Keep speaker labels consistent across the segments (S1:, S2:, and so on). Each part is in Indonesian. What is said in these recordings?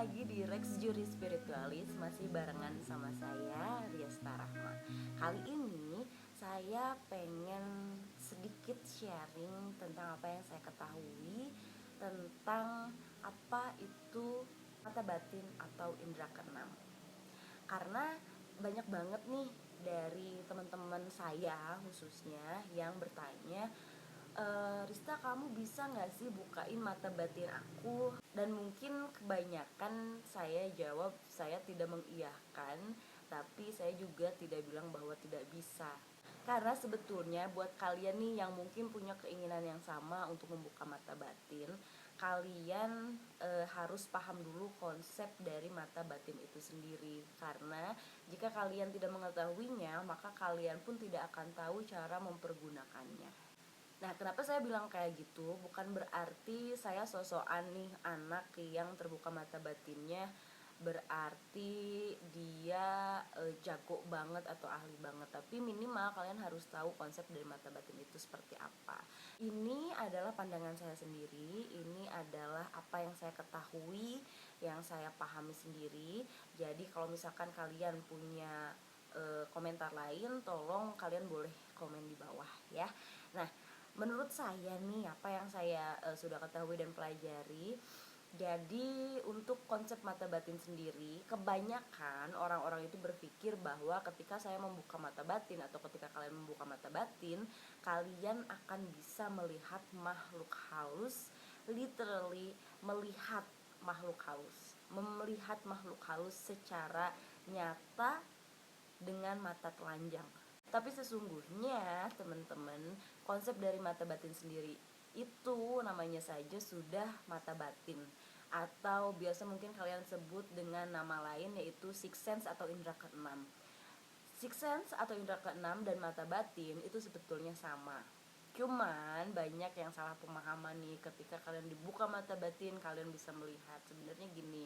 S1: lagi di Rex Juri Spiritualis, masih barengan sama saya Riesta Rahma. Kali ini saya pengen sedikit sharing tentang apa yang saya ketahui tentang apa itu mata batin atau indera keenam. Karena banyak banget nih dari teman-teman saya khususnya yang bertanya, Rista, kamu bisa gak sih bukain mata batin aku? Dan mungkin kebanyakan saya jawab saya tidak mengiyakan, tapi saya juga tidak bilang bahwa tidak bisa. Karena sebetulnya buat kalian nih yang mungkin punya keinginan yang sama untuk membuka mata batin, kalian harus paham dulu konsep dari mata batin itu sendiri. Karena jika kalian tidak mengetahuinya, maka kalian pun tidak akan tahu cara mempergunakannya. Nah, kenapa saya bilang kayak gitu? Bukan berarti saya sosokan nih anak yang terbuka mata batinnya berarti dia jago banget atau ahli banget. Tapi minimal kalian harus tahu konsep dari mata batin itu seperti apa. Ini adalah pandangan saya sendiri, ini adalah apa yang saya ketahui, yang saya pahami sendiri. Jadi kalau misalkan kalian punya komentar lain, tolong kalian boleh komen di bawah ya. Nah, menurut saya nih, apa yang saya sudah ketahui dan pelajari, jadi untuk konsep mata batin sendiri, kebanyakan orang-orang itu berpikir bahwa ketika saya membuka mata batin atau ketika kalian membuka mata batin, kalian akan bisa melihat makhluk halus, literally melihat makhluk halus, melihat makhluk halus secara nyata dengan mata telanjang. Tapi sesungguhnya teman-teman, konsep dari mata batin sendiri itu namanya saja sudah mata batin, atau biasa mungkin kalian sebut dengan nama lain yaitu sixth sense atau indera keenam. Sixth sense atau indera keenam dan mata batin itu sebetulnya sama. Cuman banyak yang salah pemahaman nih, ketika kalian dibuka mata batin kalian bisa melihat. Sebenarnya gini,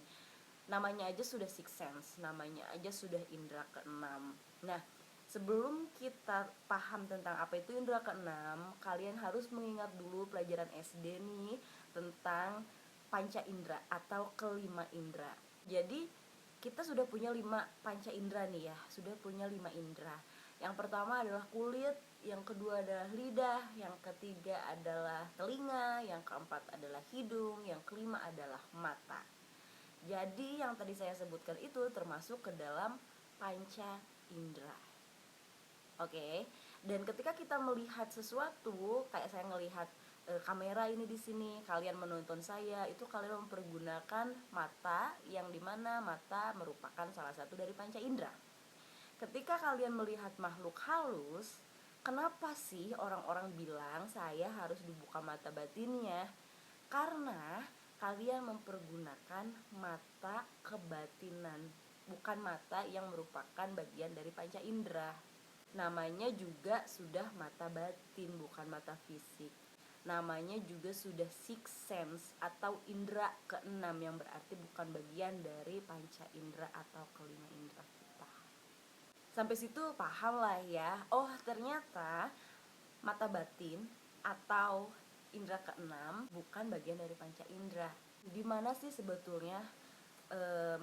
S1: namanya aja sudah sixth sense, namanya aja sudah indera keenam. Nah, sebelum kita paham tentang apa itu indera keenam, kalian harus mengingat dulu pelajaran SD nih tentang panca indera atau kelima indera. Jadi kita sudah punya 5 panca indera nih ya, sudah punya 5 indera. Yang pertama adalah kulit, yang kedua adalah lidah, yang ketiga adalah telinga, yang keempat adalah hidung, yang kelima adalah mata. Jadi yang tadi saya sebutkan itu termasuk ke dalam panca indera. Oke. Dan ketika kita melihat sesuatu, kayak saya melihat kamera ini di sini, kalian menonton saya, itu kalian mempergunakan mata, yang dimana mata merupakan salah satu dari panca indera. Ketika kalian melihat makhluk halus, kenapa sih orang-orang bilang saya harus dibuka mata batinnya? Karena kalian mempergunakan mata kebatinan, bukan mata yang merupakan bagian dari panca indera. Namanya juga sudah mata batin, bukan mata fisik. Namanya juga sudah sixth sense atau indera keenam, yang berarti bukan bagian dari panca indera atau kelima indera kita. Sampai situ paham lah ya. Oh, ternyata mata batin atau indera keenam bukan bagian dari panca indera. Di mana sih sebetulnya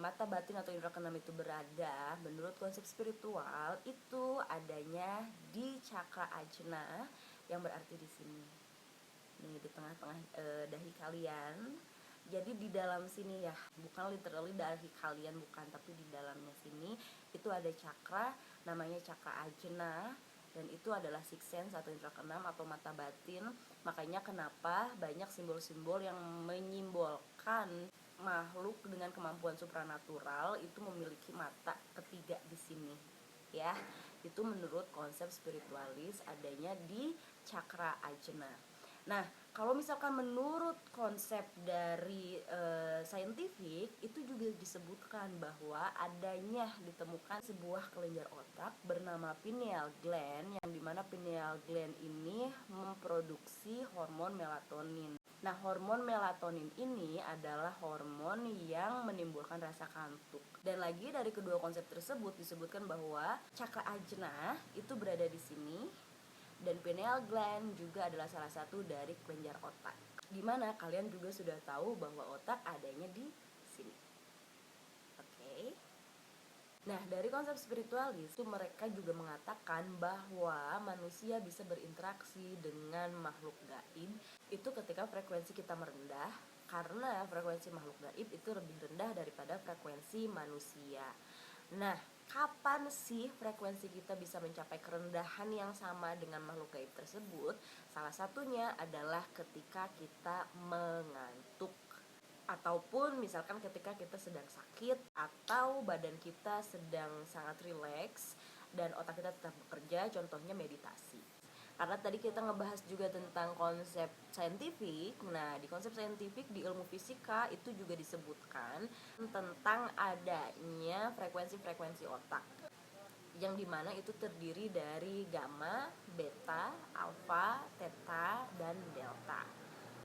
S1: mata batin atau indera keenam itu berada? Menurut konsep spiritual itu adanya di cakra ajna, yang berarti di sini nih, di tengah-tengah dahi kalian. Jadi di dalam sini ya, bukan literally dahi kalian, bukan, tapi di dalamnya sini itu ada cakra, namanya cakra ajna, dan itu adalah sixth sense atau indera keenam atau mata batin. Makanya kenapa banyak simbol-simbol yang menyimbolkan makhluk dengan kemampuan supranatural itu memiliki mata ketiga di sini ya. Itu menurut konsep spiritualis adanya di cakra ajna. Nah, kalau misalkan menurut konsep dari saintifik, itu juga disebutkan bahwa adanya ditemukan sebuah kelenjar otak bernama pineal gland, yang dimana pineal gland ini memproduksi hormon melatonin. Nah, hormon melatonin ini adalah hormon yang menimbulkan rasa kantuk. Dan lagi dari kedua konsep tersebut disebutkan bahwa cakra ajna itu berada di sini, dan pineal gland juga adalah salah satu dari kelenjar otak. Dimana kalian juga sudah tahu bahwa otak adanya di sini. Nah, dari konsep spiritualis itu mereka juga mengatakan bahwa manusia bisa berinteraksi dengan makhluk gaib itu ketika frekuensi kita merendah, karena frekuensi makhluk gaib itu lebih rendah daripada frekuensi manusia. Nah, kapan sih frekuensi kita bisa mencapai kerendahan yang sama dengan makhluk gaib tersebut? Salah satunya adalah ketika kita mengantuk, ataupun misalkan ketika kita sedang sakit atau badan kita sedang sangat rileks dan otak kita tetap bekerja, contohnya meditasi. Karena tadi kita ngebahas juga tentang konsep saintifik. Nah, di konsep saintifik di ilmu fisika itu juga disebutkan tentang adanya frekuensi-frekuensi otak, yang dimana itu terdiri dari gamma, beta, alfa, theta, dan delta.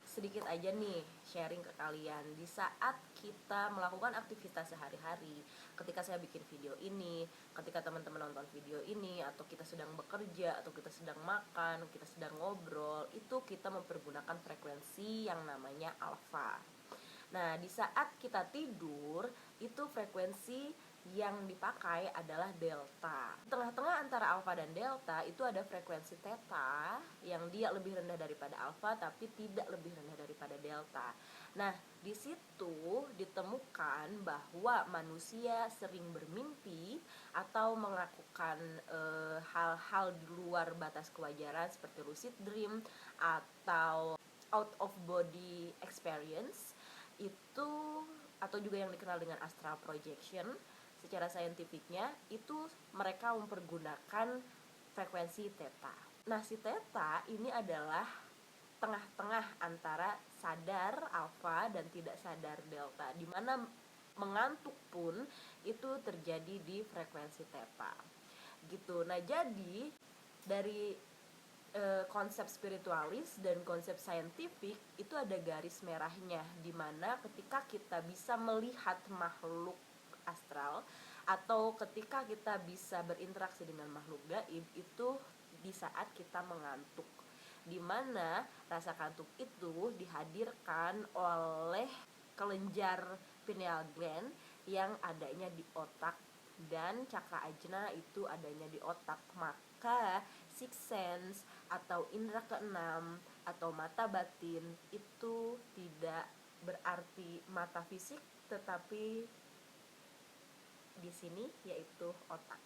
S1: Sedikit aja nih sharing ke kalian. Di saat kita melakukan aktivitas sehari-hari, ketika saya bikin video ini, ketika teman-teman nonton video ini, atau kita sedang bekerja, atau kita sedang makan, kita sedang ngobrol, itu kita mempergunakan frekuensi yang namanya alfa. Nah, di saat kita tidur, itu frekuensi yang dipakai adalah delta. Tengah-tengah antara alfa dan delta itu ada frekuensi theta yang dia lebih rendah daripada alfa tapi tidak lebih rendah daripada delta. Nah, di situ ditemukan bahwa manusia sering bermimpi atau melakukan hal-hal di luar batas kewajaran seperti lucid dream atau out of body experience itu, atau juga yang dikenal dengan astral projection. Secara saintifiknya itu mereka mempergunakan frekuensi theta. Nah, si theta ini adalah tengah-tengah antara sadar alfa dan tidak sadar delta, di mana mengantuk pun itu terjadi di frekuensi theta. Gitu. Nah, jadi dari konsep spiritualis dan konsep saintifik itu ada garis merahnya, di mana ketika kita bisa melihat makhluk astral atau ketika kita bisa berinteraksi dengan makhluk gaib itu di saat kita mengantuk, di mana rasa kantuk itu dihadirkan oleh kelenjar pineal gland yang adanya di otak, dan cakra ajna itu adanya di otak. Maka sixth sense atau indera keenam atau mata batin itu tidak berarti mata fisik, tetapi di sini yaitu otak.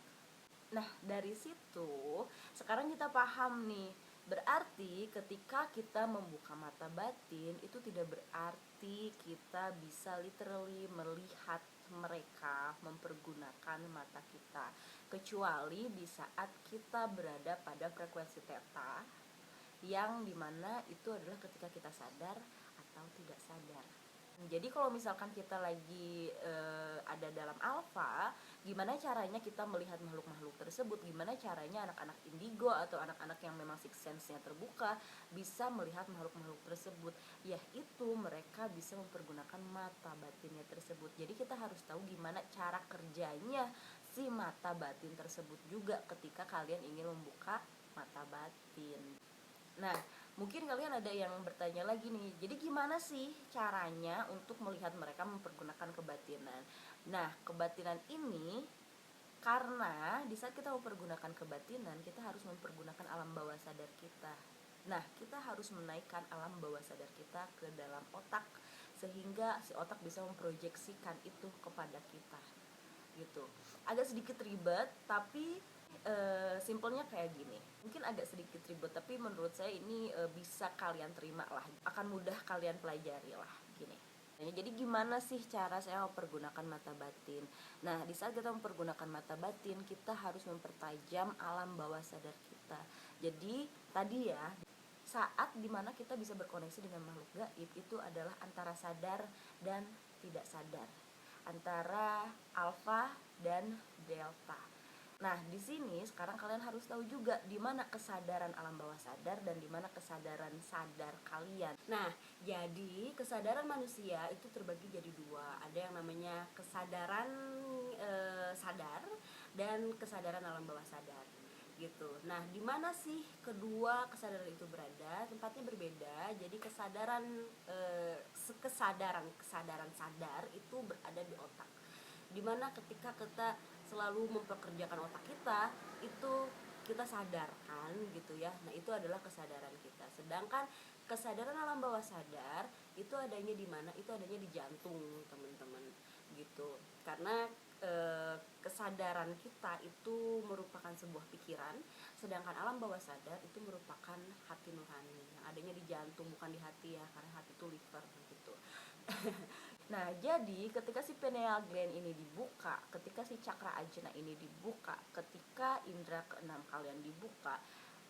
S1: Nah, dari situ sekarang kita paham nih, berarti ketika kita membuka mata batin itu tidak berarti kita bisa literally melihat mereka mempergunakan mata kita, kecuali di saat kita berada pada frekuensi theta, yang dimana itu adalah ketika kita sadar atau tidak sadar. Jadi kalau misalkan kita lagi ada dalam alfa, gimana caranya kita melihat makhluk-makhluk tersebut? Gimana caranya anak-anak indigo atau anak-anak yang memang sixth sense-nya terbuka bisa melihat makhluk-makhluk tersebut? Yaitu mereka bisa mempergunakan mata batinnya tersebut. Jadi kita harus tahu gimana cara kerjanya si mata batin tersebut juga ketika kalian ingin membuka mata batin. Nah, mungkin kalian ada yang bertanya lagi nih, jadi gimana sih caranya untuk melihat mereka mempergunakan kebatinan? Nah, kebatinan ini, karena di saat kita mempergunakan kebatinan, kita harus mempergunakan alam bawah sadar kita. Nah, kita harus menaikkan alam bawah sadar kita ke dalam otak, sehingga si otak bisa memproyeksikan itu kepada kita. Gitu. Agak sedikit ribet, tapi simpelnya kayak gini. Mungkin agak sedikit ribet, tapi menurut saya ini bisa kalian terima lah, akan mudah kalian pelajari lah, gini. Jadi gimana sih cara saya mempergunakan mata batin? Nah, di saat kita mempergunakan mata batin, kita harus mempertajam alam bawah sadar kita. Jadi tadi ya, saat dimana kita bisa berkoneksi dengan makhluk gaib itu adalah antara sadar dan tidak sadar, antara alfa dan delta. Nah, di sini sekarang kalian harus tahu juga di mana kesadaran alam bawah sadar dan di mana kesadaran sadar kalian. Nah, jadi kesadaran manusia itu terbagi jadi dua. Ada yang namanya kesadaran sadar dan kesadaran alam bawah sadar. Gitu. Nah, di mana sih kedua kesadaran itu berada? Tempatnya berbeda. Jadi kesadaran kesadaran sadar itu berada di otak. Dimana ketika kita
S2: selalu mempekerjakan otak kita itu kita sadarkan gitu ya. Nah itu adalah kesadaran kita. Sedangkan kesadaran alam bawah sadar itu adanya di mana? Itu adanya di jantung teman-teman gitu. Karena kesadaran kita itu merupakan sebuah pikiran, sedangkan alam bawah sadar itu merupakan hati nurani yang adanya di jantung, bukan di hati ya, karena hati itu liver gitu.
S1: Nah, jadi ketika si pineal gland ini dibuka, ketika si cakra ajna ini dibuka, ketika indera keenam kalian dibuka,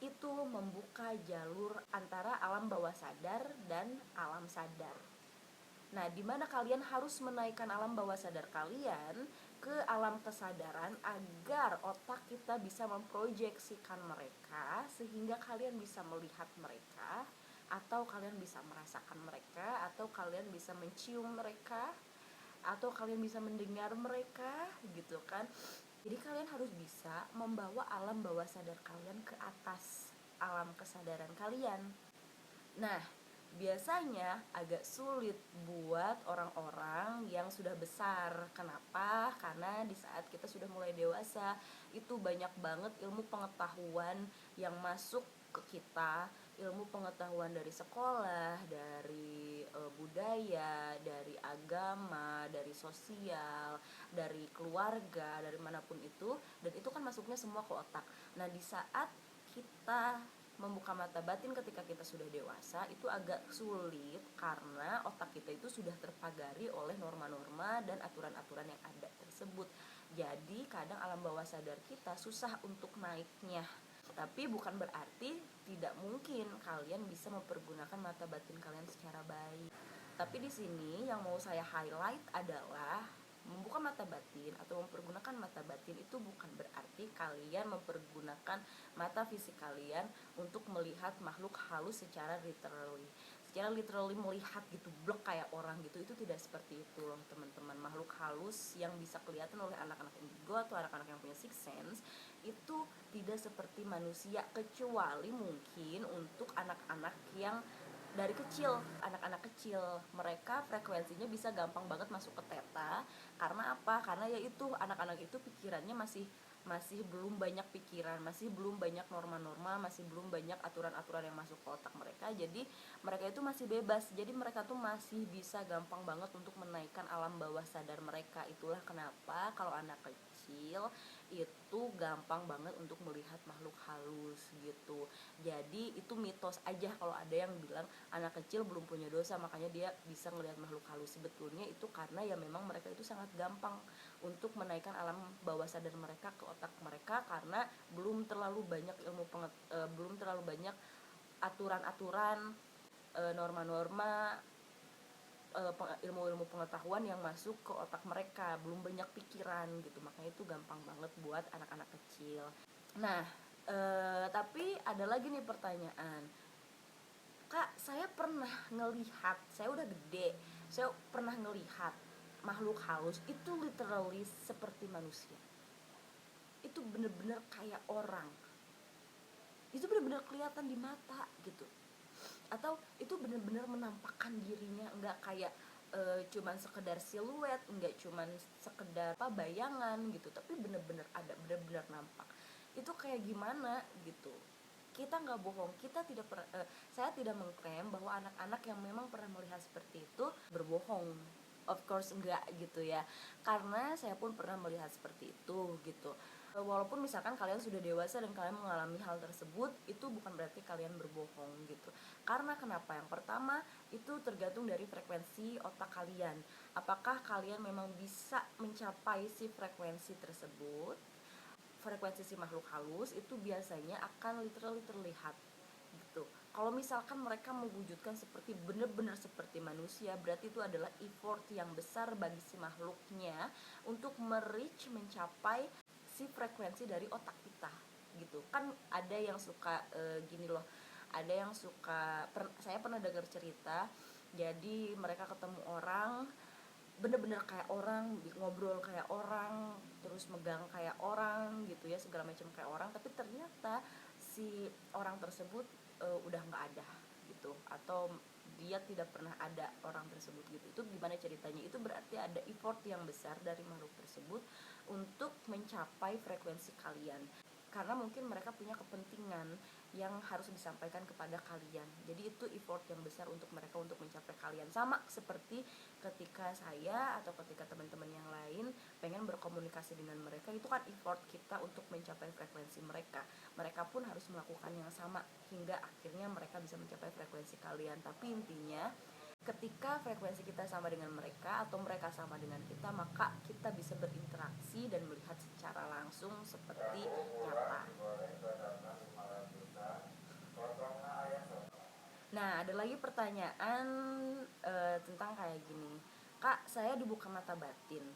S1: itu membuka jalur antara alam bawah sadar dan alam sadar. Nah, di mana kalian harus menaikkan alam bawah sadar kalian ke alam kesadaran agar otak kita bisa memproyeksikan mereka sehingga kalian bisa melihat mereka, atau kalian bisa merasakan mereka, atau kalian bisa mencium mereka, atau kalian bisa mendengar mereka gitu kan. Jadi kalian harus bisa membawa alam bawah sadar kalian ke atas alam kesadaran kalian. Nah, biasanya agak sulit buat orang-orang yang sudah besar. Kenapa? Karena di saat kita sudah mulai dewasa, itu banyak banget ilmu pengetahuan yang masuk ke kita, ilmu pengetahuan dari sekolah, dari budaya, dari agama, dari sosial, dari keluarga, dari manapun itu, dan itu kan masuknya semua ke otak. Nah, di saat kita membuka mata batin ketika kita sudah dewasa itu agak sulit karena otak kita itu sudah terpagari oleh norma-norma dan aturan-aturan yang ada tersebut. Jadi kadang alam bawah sadar kita susah untuk naiknya. Tapi bukan berarti tidak mungkin kalian bisa mempergunakan mata batin kalian secara baik. Tapi di sini yang mau saya highlight adalah membuka mata batin atau mempergunakan mata batin itu bukan berarti kalian mempergunakan mata fisik kalian untuk melihat makhluk halus secara literally melihat gitu, blok kayak orang gitu. Itu tidak seperti itu loh teman-teman. Makhluk halus yang bisa kelihatan oleh anak-anak indigo atau anak-anak yang punya sixth sense itu tidak seperti manusia, kecuali mungkin untuk anak-anak yang dari kecil, anak-anak kecil mereka frekuensinya bisa gampang banget masuk ke theta. Karena apa? Karena yaitu anak-anak itu pikirannya masih belum banyak pikiran, masih belum banyak norma-norma, masih belum banyak aturan-aturan yang masuk ke otak mereka. Jadi mereka itu masih bebas. Jadi mereka tuh masih bisa gampang banget untuk menaikkan alam bawah sadar mereka. Itulah kenapa kalau anak kecil itu gampang banget untuk melihat makhluk halus gitu. Jadi itu mitos aja kalau ada yang bilang anak kecil belum punya dosa makanya dia bisa melihat makhluk halus. Sebetulnya itu karena ya memang mereka itu sangat gampang untuk menaikkan alam bawah sadar mereka ke otak mereka karena belum terlalu banyak belum terlalu banyak aturan-aturan, norma-norma, ilmu-ilmu pengetahuan yang masuk ke otak mereka, belum banyak pikiran gitu. Makanya itu gampang banget buat anak-anak kecil. Nah, tapi ada lagi nih pertanyaan. Kak, saya pernah ngelihat, saya udah gede, saya pernah ngelihat makhluk halus itu literally seperti manusia. Itu bener-bener kayak orang. Itu bener-bener kelihatan di mata gitu. Atau itu bener-bener menampakkan dirinya, enggak kayak cuman sekedar siluet, enggak cuman sekedar bayangan gitu, tapi bener-bener ada, bener-bener nampak. Itu kayak gimana gitu. Kita nggak bohong, saya tidak mengklaim bahwa anak-anak yang memang pernah melihat seperti itu berbohong, of course enggak gitu ya, karena saya pun pernah melihat seperti itu gitu. Walaupun misalkan kalian sudah dewasa dan kalian mengalami hal tersebut, itu bukan berarti kalian berbohong gitu. Karena kenapa? Yang pertama itu tergantung dari frekuensi otak kalian. Apakah kalian memang bisa mencapai si frekuensi tersebut? Frekuensi si makhluk halus itu biasanya akan literally terlihat gitu. Kalau misalkan mereka mewujudkan seperti benar-benar seperti manusia, berarti itu adalah effort yang besar bagi si makhluknya untuk mencapai si frekuensi dari otak kita gitu. Kan ada yang suka gini loh, ada yang suka, saya pernah dengar cerita, jadi mereka ketemu orang bener-bener kayak orang, ngobrol kayak orang, terus megang kayak orang gitu ya, segala macam kayak orang, tapi ternyata si orang tersebut udah nggak ada gitu, atau dia tidak pernah ada orang tersebut gitu. Itu gimana ceritanya? Itu berarti ada effort yang besar dari makhluk tersebut untuk mencapai frekuensi kalian, karena mungkin mereka punya kepentingan yang harus disampaikan kepada kalian. Jadi itu effort yang besar untuk mereka untuk mencapai kalian. Sama seperti ketika saya atau ketika teman-teman yang lain pengen berkomunikasi dengan mereka, itu kan effort kita untuk mencapai frekuensi mereka. Mereka pun harus melakukan yang sama hingga akhirnya mereka bisa mencapai frekuensi kalian. Tapi intinya ketika frekuensi kita sama dengan mereka atau mereka sama dengan kita, maka kita bisa berinteraksi dan melihat secara langsung seperti nyata. Nah, ada lagi pertanyaan tentang kayak gini. Kak, saya dibuka mata batin,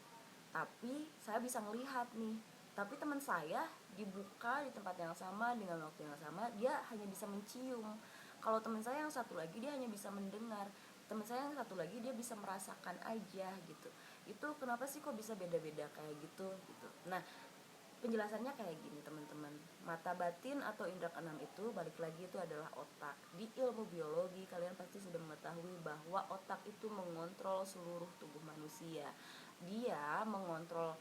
S1: tapi saya bisa ngelihat nih. Tapi teman saya dibuka di tempat yang sama dengan waktu yang sama, dia hanya bisa mencium. Kalau teman saya yang satu lagi dia hanya bisa mendengar. Teman saya yang satu lagi dia bisa merasakan aja gitu. Itu kenapa sih kok bisa beda-beda kayak gitu gitu. Nah, penjelasannya kayak gini teman-teman. Mata batin atau indera keenam itu balik lagi itu adalah otak. Di ilmu biologi kalian pasti sudah mengetahui bahwa otak itu mengontrol seluruh tubuh manusia. Dia mengontrol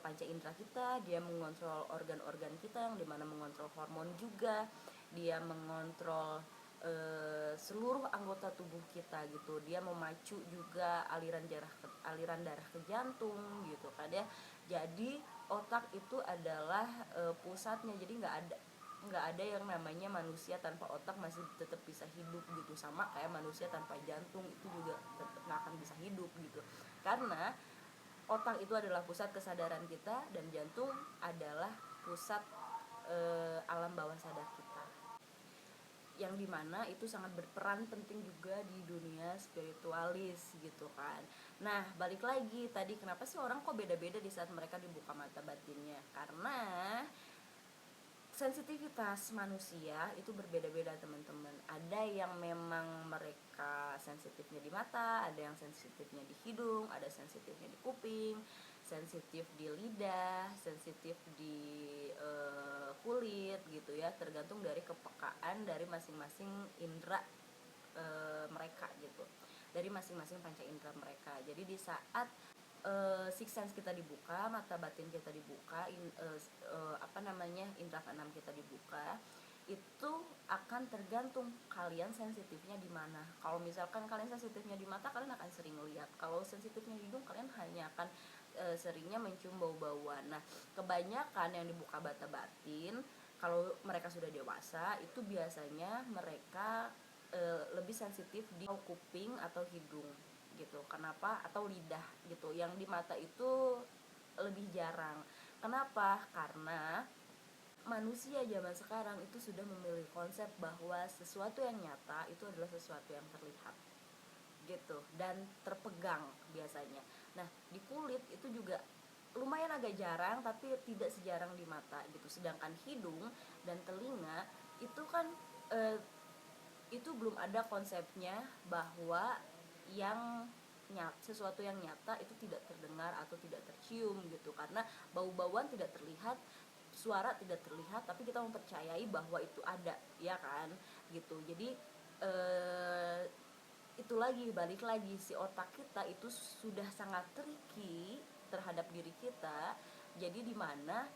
S1: panca indera kita, dia mengontrol organ-organ kita yang dimana mengontrol hormon juga, dia mengontrol seluruh anggota tubuh kita gitu. Dia memacu juga aliran darah ke jantung gitu kan ya. Jadi otak itu adalah pusatnya. Jadi nggak ada yang namanya manusia tanpa otak masih tetap bisa hidup gitu. Sama kayak manusia tanpa jantung itu juga tetap nggak akan bisa hidup gitu, karena otak itu adalah pusat kesadaran kita dan jantung adalah pusat alam bawah sadar kita, yang dimana itu sangat berperan penting juga di dunia spiritualis gitu kan. Nah, balik lagi tadi, kenapa sih orang kok beda-beda di saat mereka dibuka mata batinnya? Karena sensitivitas manusia itu berbeda-beda teman-teman. Ada yang memang mereka sensitifnya di mata, ada yang sensitifnya di hidung, ada sensitifnya di kuping, sensitif di lidah, sensitif di kulit gitu ya. Tergantung dari kepekaan dari masing-masing indera mereka gitu, dari masing-masing panca indera mereka. Jadi di saat six sense kita dibuka, mata batin kita dibuka, indera keenam kita dibuka, itu akan tergantung kalian sensitifnya di mana. Kalau misalkan kalian sensitifnya di mata, kalian akan sering lihat. Kalau sensitifnya di hidung, kalian hanya akan seringnya mencium bau-bauan. Nah, kebanyakan yang dibuka mata batin kalau mereka sudah dewasa itu biasanya mereka lebih sensitif di kuping atau hidung gitu. Kenapa? Atau lidah gitu. Yang di mata itu lebih jarang. Kenapa? Karena manusia zaman sekarang itu sudah memiliki konsep bahwa sesuatu yang nyata itu adalah sesuatu yang terlihat gitu dan terpegang biasanya. Nah, di kulit itu juga lumayan agak jarang, tapi tidak sejarang di mata gitu. Sedangkan hidung dan telinga itu kan itu belum ada konsepnya bahwa sesuatu yang nyata itu tidak terdengar atau tidak tercium gitu, karena bau-bauan tidak terlihat, suara tidak terlihat, tapi kita mempercayai bahwa itu ada, ya kan gitu. Jadi itu lagi, balik lagi, si otak kita itu sudah sangat tricky terhadap diri kita. Jadi dimana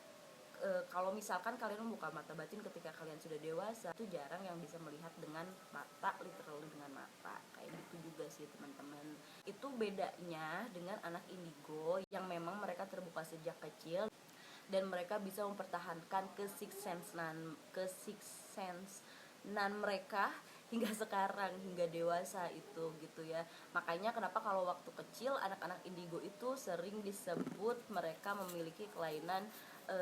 S1: kalau misalkan kalian membuka mata batin ketika kalian sudah dewasa, itu jarang yang bisa melihat dengan mata, literally dengan mata. Kayak gitu juga sih teman-teman. Itu bedanya dengan anak indigo yang memang mereka terbuka sejak kecil dan mereka bisa mempertahankan ke six sense nan mereka hingga sekarang, hingga dewasa itu gitu ya. Makanya kenapa kalau waktu kecil anak-anak indigo itu sering disebut mereka memiliki kelainan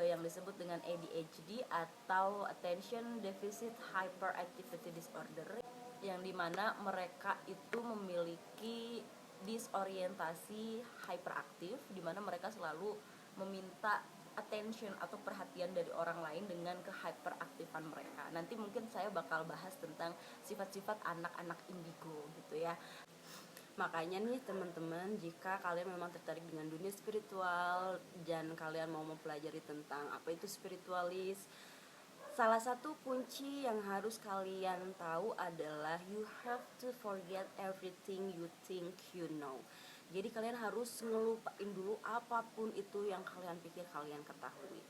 S1: yang disebut dengan ADHD atau Attention Deficit Hyperactivity Disorder, yang dimana mereka itu memiliki disorientasi hyperaktif, dimana mereka selalu meminta attention atau perhatian dari orang lain dengan kehyperaktifan mereka. Nanti mungkin saya bakal bahas tentang sifat-sifat anak-anak indigo gitu ya. Makanya nih teman-teman, jika kalian memang tertarik dengan dunia spiritual dan kalian mau mempelajari tentang apa itu spiritualis,
S2: Salah satu kunci yang harus kalian tahu adalah you have to forget everything you think you know. Jadi kalian harus ngelupain dulu apapun itu yang kalian pikir kalian ketahui.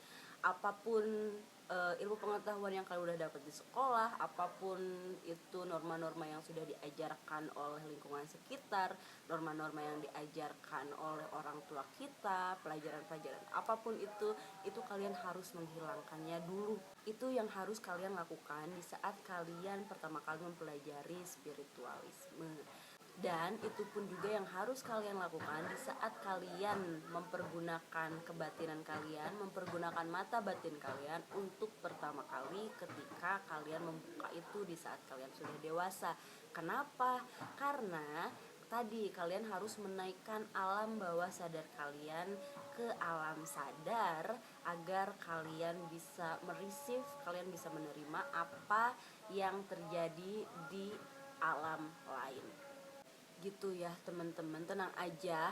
S2: Apapun ilmu pengetahuan yang kalian udah dapat di sekolah, apapun itu norma-norma yang sudah diajarkan oleh lingkungan sekitar, norma-norma yang diajarkan oleh orang tua kita, pelajaran-pelajaran apapun itu kalian harus menghilangkannya dulu. Itu yang harus kalian lakukan di saat kalian pertama kali mempelajari spiritualisme. Dan itu pun juga yang harus kalian lakukan di saat kalian mempergunakan kebatinan kalian, mempergunakan mata batin kalian untuk pertama kali ketika kalian membuka itu di saat kalian sudah dewasa. Kenapa? Karena tadi kalian harus menaikkan alam bawah sadar kalian ke alam sadar agar kalian bisa mereceive, kalian bisa menerima apa yang terjadi di alam lain. Gitu ya teman-teman, tenang aja,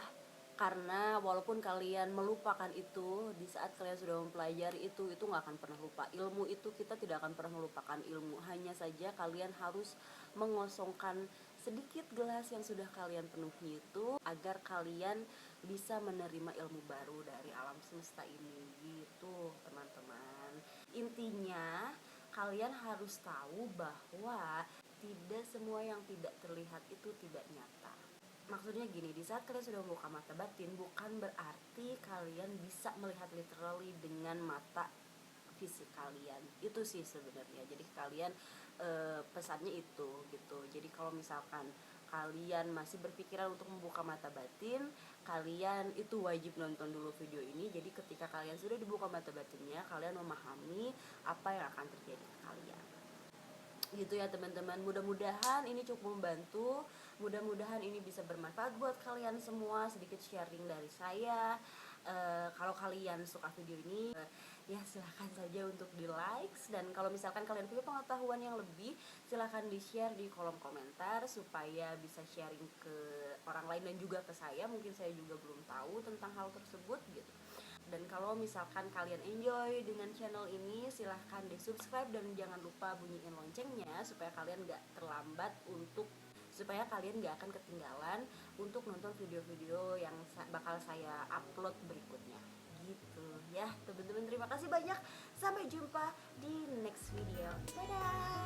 S2: karena walaupun kalian melupakan itu di saat kalian sudah mempelajari itu nggak akan pernah lupa. Ilmu itu kita tidak akan pernah melupakan ilmu, hanya saja kalian harus mengosongkan sedikit gelas yang sudah kalian penuhi itu agar kalian bisa menerima ilmu baru dari alam semesta ini. Gitu teman-teman, intinya kalian harus tahu bahwa tidak semua yang tidak terlihat itu tidak nyata. Maksudnya gini, di saat kalian sudah membuka mata batin, bukan berarti kalian bisa melihat literally dengan mata fisik kalian. Itu sih sebenarnya. Jadi kalian pesannya itu gitu. Jadi kalau misalkan kalian masih berpikiran untuk membuka mata batin, kalian itu wajib nonton dulu video ini. Jadi ketika kalian sudah dibuka mata batinnya, kalian memahami apa yang akan terjadi ke kalian. Gitu ya teman-teman, mudah-mudahan ini cukup membantu, mudah-mudahan ini bisa bermanfaat buat kalian semua. Sedikit sharing dari saya. Kalau kalian suka video ini ya silahkan saja untuk di likes, dan kalau misalkan kalian punya pengetahuan yang lebih silahkan di share di kolom komentar supaya bisa sharing ke orang lain dan juga ke saya, mungkin saya juga belum tahu tentang hal tersebut gitu. Dan kalau misalkan kalian enjoy dengan channel ini, silahkan di subscribe dan jangan lupa bunyiin loncengnya supaya kalian gak terlambat supaya kalian gak akan ketinggalan untuk nonton video-video yang bakal saya upload berikutnya. Gitu ya teman-teman, terima kasih banyak, sampai jumpa di next video. Dadah.